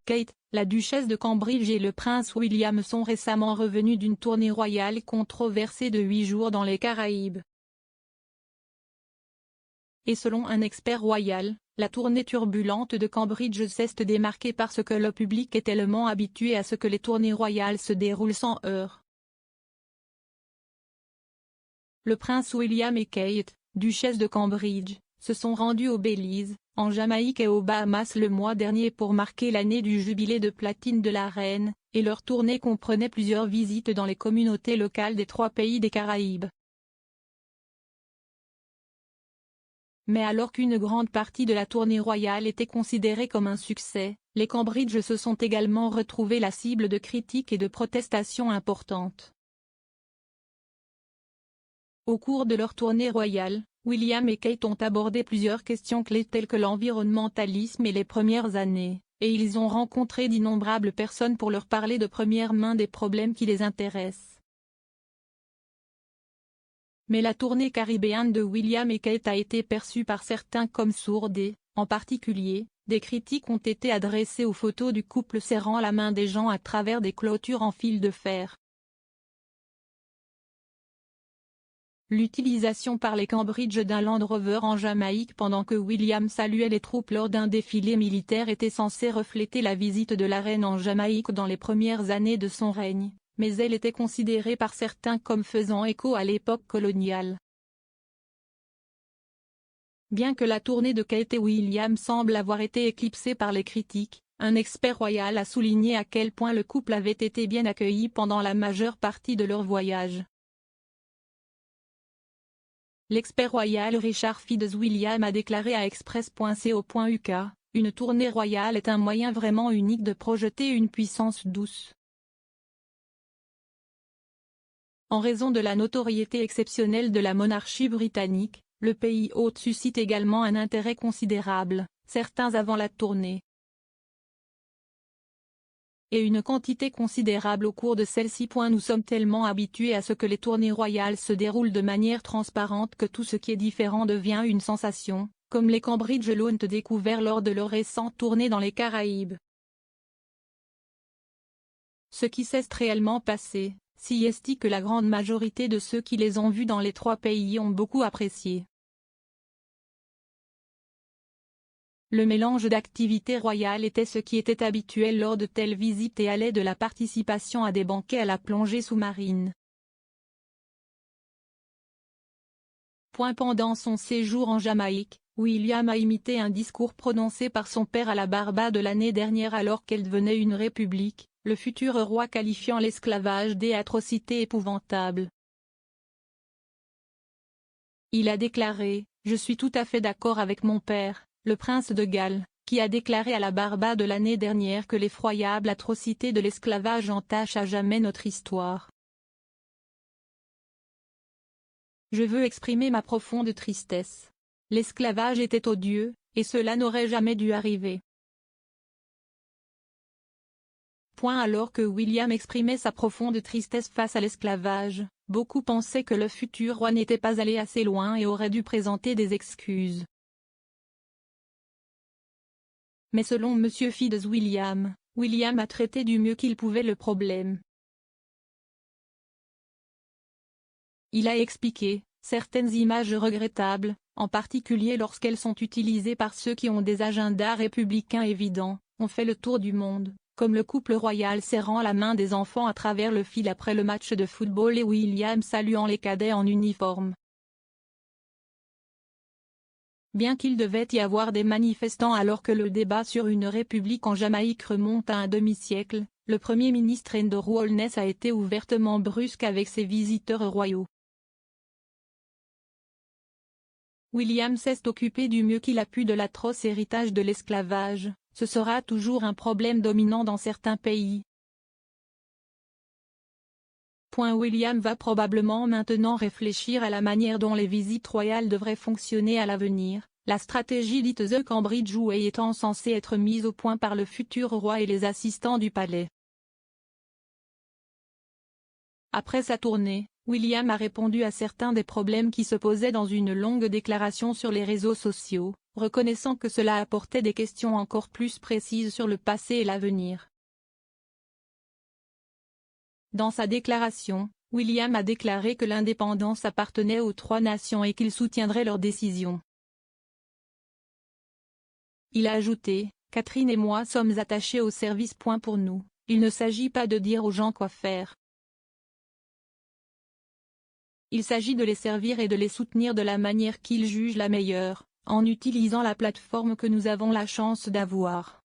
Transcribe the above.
Kate, la duchesse de Cambridge et le prince William sont récemment revenus d'une tournée royale controversée de 8 jours dans les Caraïbes. Et selon un expert royal, la tournée turbulente de Cambridge s'est démarquée parce que le public est tellement habitué à ce que les tournées royales se déroulent sans heurts. Le prince William et Kate, duchesse de Cambridge, se sont rendus au Belize, en Jamaïque et aux Bahamas le mois dernier pour marquer l'année du jubilé de platine de la reine, et leur tournée comprenait plusieurs visites dans les communautés locales des 3 pays des Caraïbes. Mais alors qu'une grande partie de la tournée royale était considérée comme un succès, les Cambridge se sont également retrouvés la cible de critiques et de protestations importantes. Au cours de leur tournée royale, William et Kate ont abordé plusieurs questions clés telles que l'environnementalisme et les premières années, et ils ont rencontré d'innombrables personnes pour leur parler de première main des problèmes qui les intéressent. Mais la tournée caribéenne de William et Kate a été perçue par certains comme sourde et, en particulier, des critiques ont été adressées aux photos du couple serrant la main des gens à travers des clôtures en fil de fer. L'utilisation par les Cambridge d'un Land Rover en Jamaïque pendant que William saluait les troupes lors d'un défilé militaire était censée refléter la visite de la reine en Jamaïque dans les premières années de son règne, mais elle était considérée par certains comme faisant écho à l'époque coloniale. Bien que la tournée de Kate et William semble avoir été éclipsée par les critiques, un expert royal a souligné à quel point le couple avait été bien accueilli pendant la majeure partie de leur voyage. L'expert royal Richard Fitzwilliam a déclaré à Express.co.uk, « Une tournée royale est un moyen vraiment unique de projeter une puissance douce. » En raison de la notoriété exceptionnelle de la monarchie britannique, le pays hôte suscite également un intérêt considérable, certains avant la tournée, et une quantité considérable au cours de celle-ci. Nous sommes tellement habitués à ce que les tournées royales se déroulent de manière transparente que tout ce qui est différent devient une sensation, comme les Cambridge l'ont découvert lors de leur récente tournée dans les Caraïbes. Ce qui s'est réellement passé, si est que la grande majorité de ceux qui les ont vus dans les 3 pays ont beaucoup apprécié. Le mélange d'activités royales était ce qui était habituel lors de telles visites et allait de la participation à des banquets à la plongée sous-marine. Pendant son séjour en Jamaïque, William a imité un discours prononcé par son père à la Barbade l'année dernière alors qu'elle devenait une république, le futur roi qualifiant l'esclavage d'atrocité épouvantable. Il a déclaré « Je suis tout à fait d'accord avec mon père », le prince de Galles, qui a déclaré à la Barbade l'année dernière que l'effroyable atrocité de l'esclavage entache à jamais notre histoire. Je veux exprimer ma profonde tristesse. L'esclavage était odieux, et cela n'aurait jamais dû arriver. Alors que William exprimait sa profonde tristesse face à l'esclavage, beaucoup pensaient que le futur roi n'était pas allé assez loin et aurait dû présenter des excuses. Mais selon M. Fitzwilliam, William a traité du mieux qu'il pouvait le problème. Il a expliqué, certaines images regrettables, en particulier lorsqu'elles sont utilisées par ceux qui ont des agendas républicains évidents, ont fait le tour du monde, comme le couple royal serrant la main des enfants à travers le fil après le match de football et William saluant les cadets en uniforme. Bien qu'il devait y avoir des manifestants alors que le débat sur une république en Jamaïque remonte à un demi-siècle, le Premier ministre Andrew Holness a été ouvertement brusque avec ses visiteurs royaux. William s'est occupé du mieux qu'il a pu de l'atroce héritage de l'esclavage, ce sera toujours un problème dominant dans certains pays. William va probablement maintenant réfléchir à la manière dont les visites royales devraient fonctionner à l'avenir, la stratégie dite The Cambridge Way étant censée être mise au point par le futur roi et les assistants du palais. Après sa tournée, William a répondu à certains des problèmes qui se posaient dans une longue déclaration sur les réseaux sociaux, reconnaissant que cela apportait des questions encore plus précises sur le passé et l'avenir. Dans sa déclaration, William a déclaré que l'indépendance appartenait aux 3 nations et qu'il soutiendrait leurs décisions. Il a ajouté, « Catherine et moi sommes attachés au service. Pour nous, il ne s'agit pas de dire aux gens quoi faire. Il s'agit de les servir et de les soutenir de la manière qu'ils jugent la meilleure, en utilisant la plateforme que nous avons la chance d'avoir. »